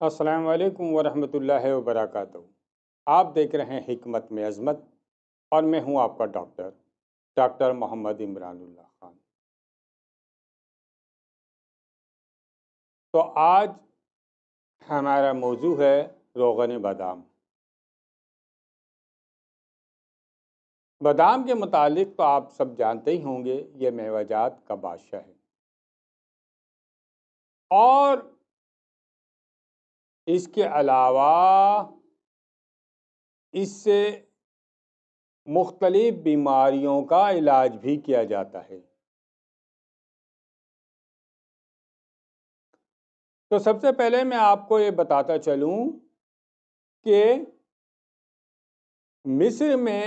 السلام علیکم ورحمۃ اللہ وبرکاتہ۔ آپ دیکھ رہے ہیں حکمت میں عظمت، اور میں ہوں آپ کا ڈاکٹر محمد عمران اللہ خان۔ تو آج ہمارا موضوع ہے روغن بادام۔ بادام کے متعلق تو آپ سب جانتے ہی ہوں گے، یہ میوہ جات کا بادشاہ ہے، اور اس کے علاوہ اس سے مختلف بیماریوں کا علاج بھی کیا جاتا ہے۔ تو سب سے پہلے میں آپ کو یہ بتاتا چلوں کہ مصر میں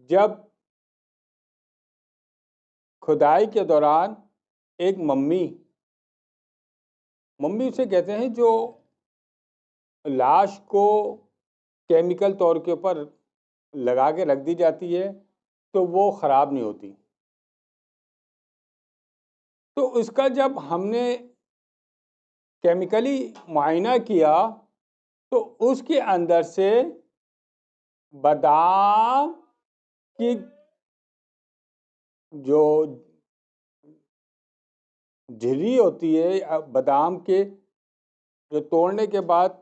جب کھدائی کے دوران ایک ممی اسے کہتے ہیں جو لاش کو کیمیکل طور کے اوپر لگا کے رکھ دی جاتی ہے تو وہ خراب نہیں ہوتی، تو اس کا جب ہم نے کیمیکلی معائنہ کیا تو اس کے اندر سے بادام کی جو جھلی ہوتی ہے، بادام کے جو توڑنے کے بعد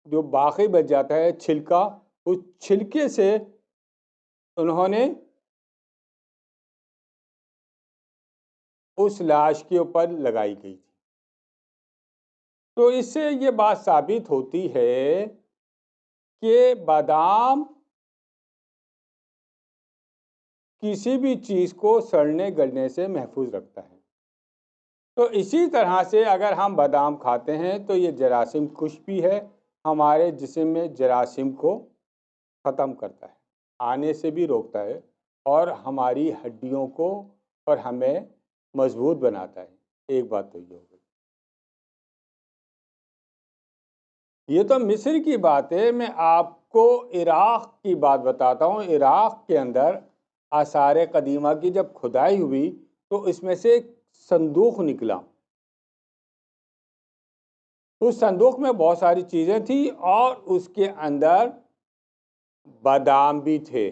جو باقی بچ جاتا ہے چھلکا، اس چھلکے سے انہوں نے اس لاش کے اوپر لگائی گئی تھی۔ تو اس سے یہ بات ثابت ہوتی ہے کہ بادام کسی بھی چیز کو سڑنے گلنے سے محفوظ رکھتا ہے۔ تو اسی طرح سے اگر ہم بادام کھاتے ہیں تو یہ جراثیم کش بھی ہے، ہمارے جسم میں جراثیم کو ختم کرتا ہے، آنے سے بھی روکتا ہے، اور ہماری ہڈیوں کو اور ہمیں مضبوط بناتا ہے۔ ایک بات تو یہ ہو گئی۔ یہ تو مصر کی بات ہے، میں آپ کو عراق کی بات بتاتا ہوں۔ عراق کے اندر آثار قدیمہ کی جب کھدائی ہوئی تو اس میں سے ایک صندوق نکلا۔ اس صندوق میں بہت ساری چیزیں تھیں اور اس کے اندر بادام بھی تھے۔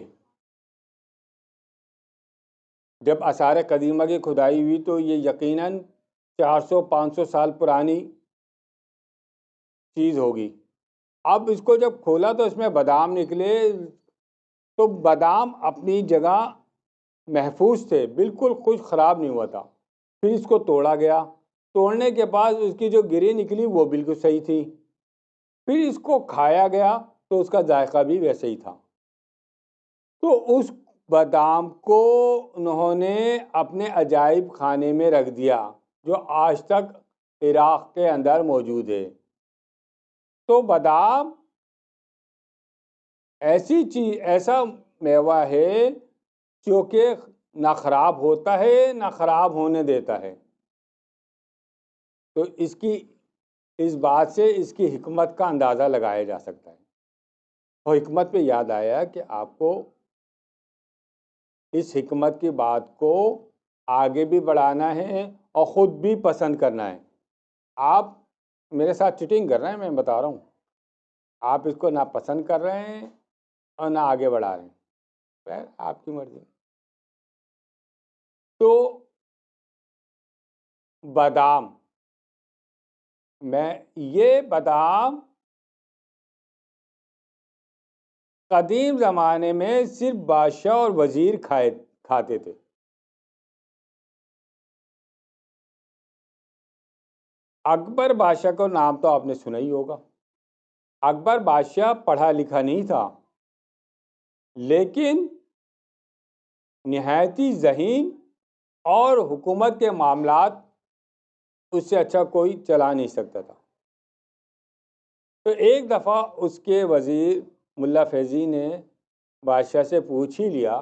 جب آثار قدیمہ کی کھدائی ہوئی تو یہ یقیناً 400-500 سال پرانی چیز ہوگی۔ اب اس کو جب کھولا تو اس میں بادام نکلے، تو بادام اپنی جگہ محفوظ تھے، بالکل کچھ خراب نہیں ہوا تھا۔ پھر اس کو توڑا گیا، توڑنے کے بعد اس کی جو گری نکلی وہ بالکل صحیح تھی۔ پھر اس کو کھایا گیا تو اس کا ذائقہ بھی ویسے ہی تھا۔ تو اس بادام کو انہوں نے اپنے عجائب خانے میں رکھ دیا، جو آج تک عراق کے اندر موجود ہے۔ تو بادام ایسی چیز، ایسا میوہ ہے جو کہ نہ خراب ہوتا ہے نہ خراب ہونے دیتا ہے۔ تو اس بات سے اس کی حکمت کا اندازہ لگایا جا سکتا ہے۔ اور حکمت پہ یاد آیا کہ آپ کو اس حکمت کی بات کو آگے بھی بڑھانا ہے اور خود بھی پسند کرنا ہے۔ آپ میرے ساتھ چیٹنگ کر رہے ہیں، میں بتا رہا ہوں۔ آپ اس کو نہ پسند کر رہے ہیں اور نہ آگے بڑھا رہے ہیں، خیر آپ کی مرضی۔ تو بادام، یہ بادام قدیم زمانے میں صرف بادشاہ اور وزیر کھاتے تھے۔ اکبر بادشاہ کا نام تو آپ نے سنا ہی ہوگا۔ اکبر بادشاہ پڑھا لکھا نہیں تھا، لیکن نہایتی ذہین، اور حکومت کے معاملات اس سے اچھا کوئی چلا نہیں سکتا تھا۔ تو ایک دفعہ اس کے وزیر ملا فیضی نے بادشاہ سے پوچھ ہی لیا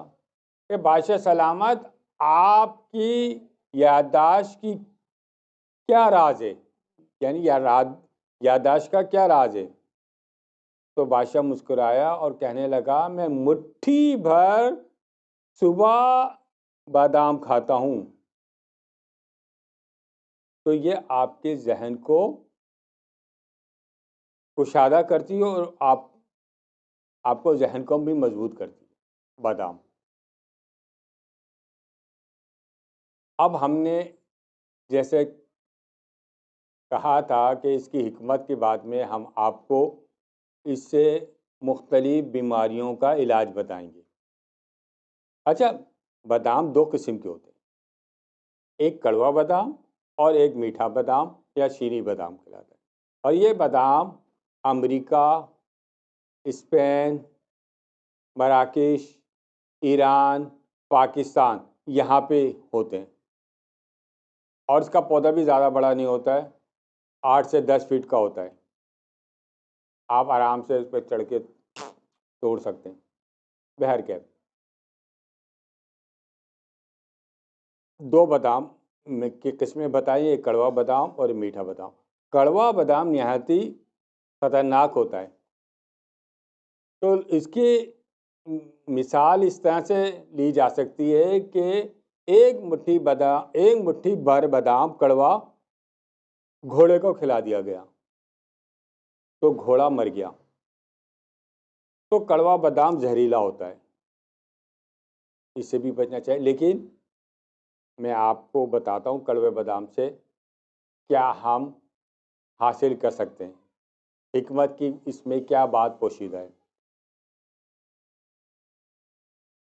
کہ بادشاہ سلامت، آپ کی یادداشت کی کیا راز ہے، یعنی یادداشت کا کیا راز ہے؟ تو بادشاہ مسکرایا اور کہنے لگا، میں مٹھی بھر صبح بادام کھاتا ہوں، تو یہ آپ کے ذہن کو کشادہ کرتی ہے اور آپ کو ذہن کو بھی مضبوط کرتی ہے بادام۔ اب ہم نے جیسے کہا تھا کہ اس کی حکمت کے بعد میں ہم آپ کو اس سے مختلف بیماریوں کا علاج بتائیں گے۔ اچھا، بادام دو قسم کے ہوتے ہیں، ایک کڑوا بادام اور ایک میٹھا بادام یا شیریں بادام کہلاتا ہے۔ اور یہ بادام امریکہ، اسپین، مراکش، ایران، پاکستان یہاں پہ ہوتے ہیں، اور اس کا پودا بھی زیادہ بڑا نہیں ہوتا ہے، 8 سے 10 فٹ کا ہوتا ہے، آپ آرام سے اس پہ چڑھ کے توڑ سکتے ہیں۔ بہرکیف دو بادام کی قسمیں بتائیں، ایک کڑوا بادام اور میٹھا بادام۔ کڑوا بادام نہایت ہی خطرناک ہوتا ہے، تو اس کی مثال اس طرح سے لی جا سکتی ہے کہ ایک مٹھی بھر بادام کڑوا گھوڑے کو کھلا دیا گیا تو گھوڑا مر گیا۔ تو کڑوا بادام زہریلا ہوتا ہے، اس سے بھی بچنا چاہیے۔ لیکن میں آپ کو بتاتا ہوں کڑوے بادام سے کیا ہم حاصل کر سکتے ہیں، حکمت کی اس میں کیا بات پوشیدہ ہے۔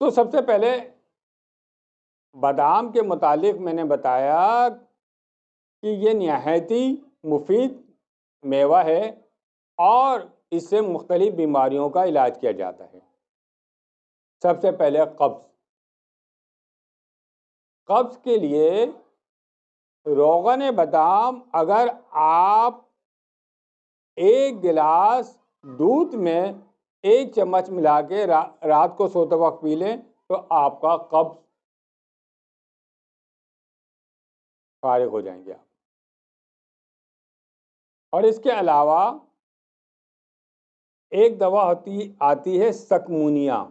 تو سب سے پہلے بادام کے متعلق میں نے بتایا کہ یہ نہایت ہی مفید میوہ ہے اور اس سے مختلف بیماریوں کا علاج کیا جاتا ہے۔ سب سے پہلے قبض کے لیے روغن بادام اگر آپ 1 گلاس دودھ میں 1 چمچ ملا کے رات کو سوتے وقت پی لیں تو آپ کا قبض فارغ ہو جائیں گے آپ۔ اور اس کے علاوہ ایک دوا آتی ہے سکمونیا۔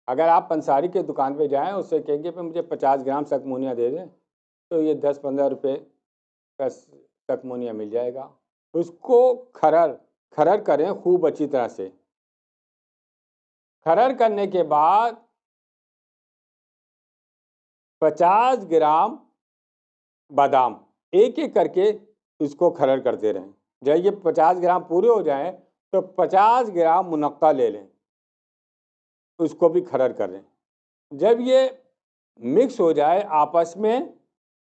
اگر آپ پنساری کے دکان پہ جائیں، اس سے کہیں گے کہ مجھے 50 گرام سکمونیا دے دیں، تو یہ 10-15 روپے کا سکمونیا مل جائے گا۔ اس کو کھرر کریں خوب اچھی طرح سے۔ کھرر کرنے کے بعد 50 گرام بادام ایک ایک کر کے اس کو کھرر کرتے رہیں۔ جب یہ 50 گرام پورے ہو جائیں تو 50 گرام منقع لے لیں، اس کو بھی کھرر کر لیں۔ جب یہ مکس ہو جائے، آپس میں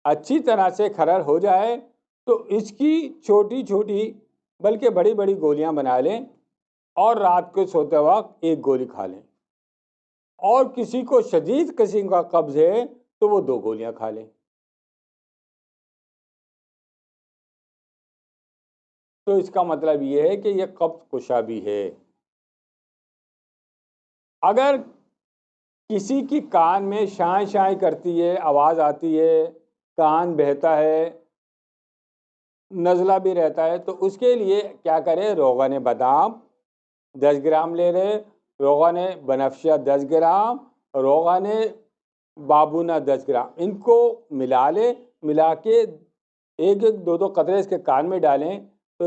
اچھی طرح سے کھرر ہو جائے، تو اس کی چھوٹی چھوٹی بلکہ بڑی بڑی گولیاں بنا لیں اور رات کو سوتے وقت 1 گولی کھا لیں۔ اور کسی کو شدید قسم کا قبض ہے تو وہ 2 گولیاں کھا لیں۔ تو اس کا مطلب یہ ہے کہ یہ قبض کشا بھی ہے۔ اگر کسی کی کان میں شائیں شائیں کرتی ہے، آواز آتی ہے، کان بہتا ہے، نزلہ بھی رہتا ہے، تو اس کے لیے کیا کرے؟ روغن بادام 10 گرام لے لے، روغن بنفشہ 10 گرام، روغن بابونا 10 گرام، ان کو ملا کے 1-2 قطرے اس کے کان میں ڈالیں تو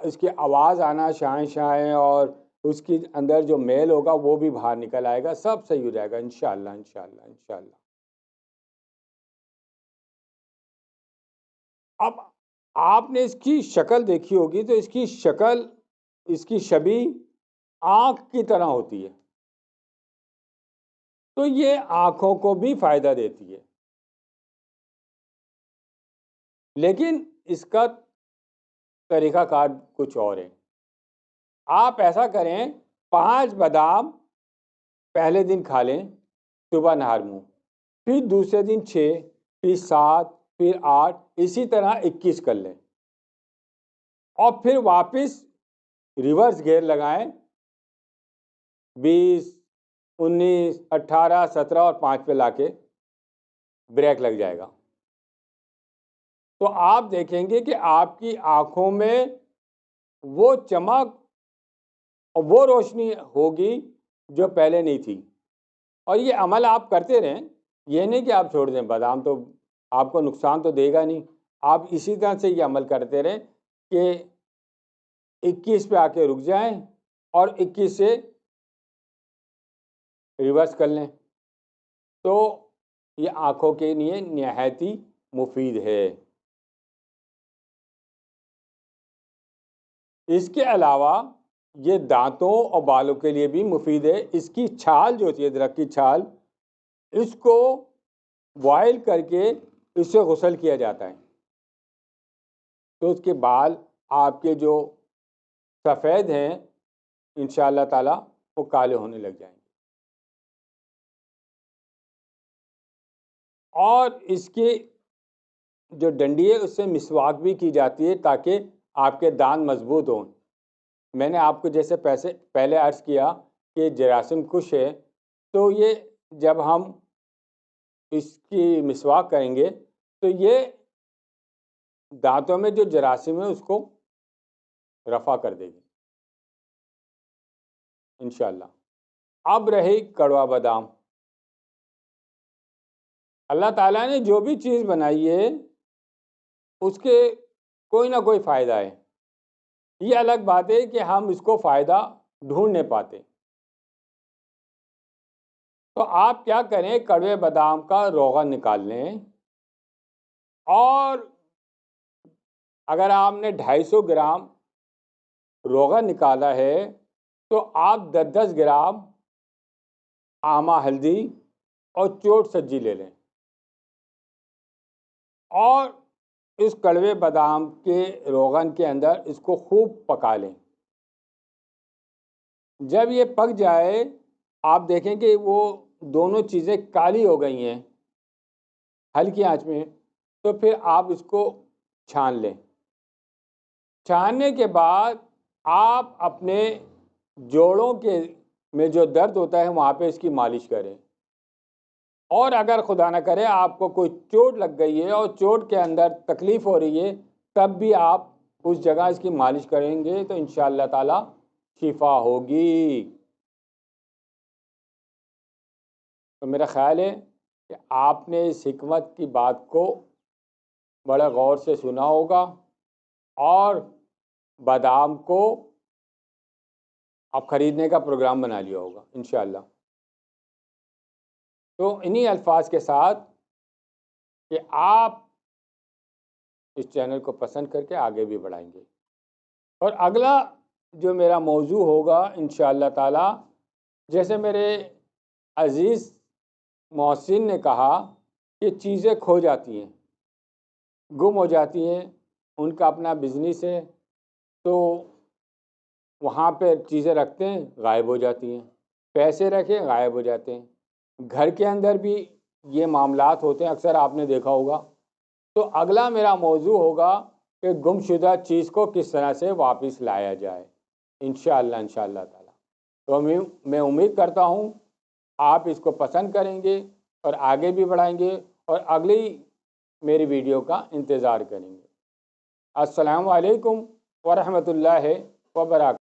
اس کی آواز آنا شائیں شائیں اور اس کی اندر جو میل ہوگا وہ بھی باہر نکل آئے گا، سب صحیح ہو جائے گا انشاءاللہ انشاءاللہ انشاءاللہ۔ اب آپ نے اس کی شکل دیکھی ہوگی تو اس کی شکل، اس کی شبیہ آنکھ کی طرح ہوتی ہے، تو یہ آنکھوں کو بھی فائدہ دیتی ہے۔ لیکن اس کا طریقہ کار کچھ اور ہے۔ آپ ایسا کریں، 5 بادام پہلے دن کھا لیں صبح نہار منہ، پھر دوسرے دن 6، پھر 7، پھر 8، اسی طرح 21 کر لیں، اور پھر واپس ریورس گیئر لگائیں، 20، 19، 18، 17 اور 5 پہ لا کے بریک لگ جائے گا، تو آپ دیکھیں گے کہ آپ کی آنکھوں میں وہ چمک اور وہ روشنی ہوگی جو پہلے نہیں تھی۔ اور یہ عمل آپ کرتے رہیں، یہ نہیں کہ آپ چھوڑ دیں، بادام تو آپ کو نقصان تو دے گا نہیں. آپ اسی طرح سے یہ عمل کرتے رہیں کہ 21 پہ آ کے رک جائیں اور 21 سے ریورس کر لیں. تو یہ آنکھوں کے لیے نہایت ہی مفید ہے. اس کے علاوہ یہ دانتوں اور بالوں کے لیے بھی مفید ہے. اس کی چھال جو ہوتی ہے، درخت کی چھال، اس کو بوائل کر کے اس سے غسل کیا جاتا ہے تو اس کے بال آپ کے جو سفید ہیں انشاءاللہ تعالی وہ کالے ہونے لگ جائیں گے. اور اس کی جو ڈنڈی ہے اس سے مسواک بھی کی جاتی ہے تاکہ آپ کے دانت مضبوط ہوں. میں نے آپ کو جیسے پہلے عرض کیا کہ جراثیم کش ہے، تو یہ جب ہم اس کی مسواک کریں گے تو یہ دانتوں میں جو جراثیم ہے اس کو رفع کر دے گی انشاءاللہ. اب رہی کڑوا بادام. اللہ تعالیٰ نے جو بھی چیز بنائی ہے اس کے کوئی نہ کوئی فائدہ ہے. یہ الگ بات ہے کہ ہم اس کو فائدہ ڈھونڈ نہیں پاتے. تو آپ کیا کریں، کڑوے بادام کا روغن نکال لیں، اور اگر آپ نے 250 گرام روغن نکالا ہے تو آپ 10 گرام آما ہلدی اور چوٹ سجی لے لیں اور اس کڑوے بادام کے روغن کے اندر اس کو خوب پکا لیں. جب یہ پک جائے آپ دیکھیں کہ وہ دونوں چیزیں کالی ہو گئی ہیں ہلکی آنچ میں، تو پھر آپ اس کو چھان لیں. چھاننے کے بعد آپ اپنے جوڑوں کے میں جو درد ہوتا ہے وہاں پہ اس کی مالش کریں. اور اگر خدا نہ کرے آپ کو کوئی چوٹ لگ گئی ہے اور چوٹ کے اندر تکلیف ہو رہی ہے تب بھی آپ اس جگہ اس کی مالش کریں گے تو انشاءاللہ تعالی شفا ہوگی. تو میرا خیال ہے کہ آپ نے اس حکمت کی بات کو بڑے غور سے سنا ہوگا اور بادام کو آپ خریدنے کا پروگرام بنا لیا ہوگا انشاءاللہ. تو انہی الفاظ کے ساتھ کہ آپ اس چینل کو پسند کر کے آگے بھی بڑھائیں گے. اور اگلا جو میرا موضوع ہوگا انشاءاللہ تعالی، جیسے میرے عزیز محسن نے کہا کہ چیزیں کھو جاتی ہیں، گم ہو جاتی ہیں، ان کا اپنا بزنس ہے تو وہاں پہ چیزیں رکھتے ہیں غائب ہو جاتی ہیں، پیسے رکھیں غائب ہو جاتے ہیں. گھر کے اندر بھی یہ معاملات ہوتے ہیں، اکثر آپ نے دیکھا ہوگا. تو اگلا میرا موضوع ہوگا کہ گم شدہ چیز کو کس طرح سے واپس لایا جائے انشاءاللہ تعالی. تو میں امید کرتا ہوں آپ اس کو پسند کریں گے اور آگے بھی بڑھائیں گے اور اگلی میری ویڈیو کا انتظار کریں گے. السلام علیکم ورحمۃ اللہ وبرکاتہ.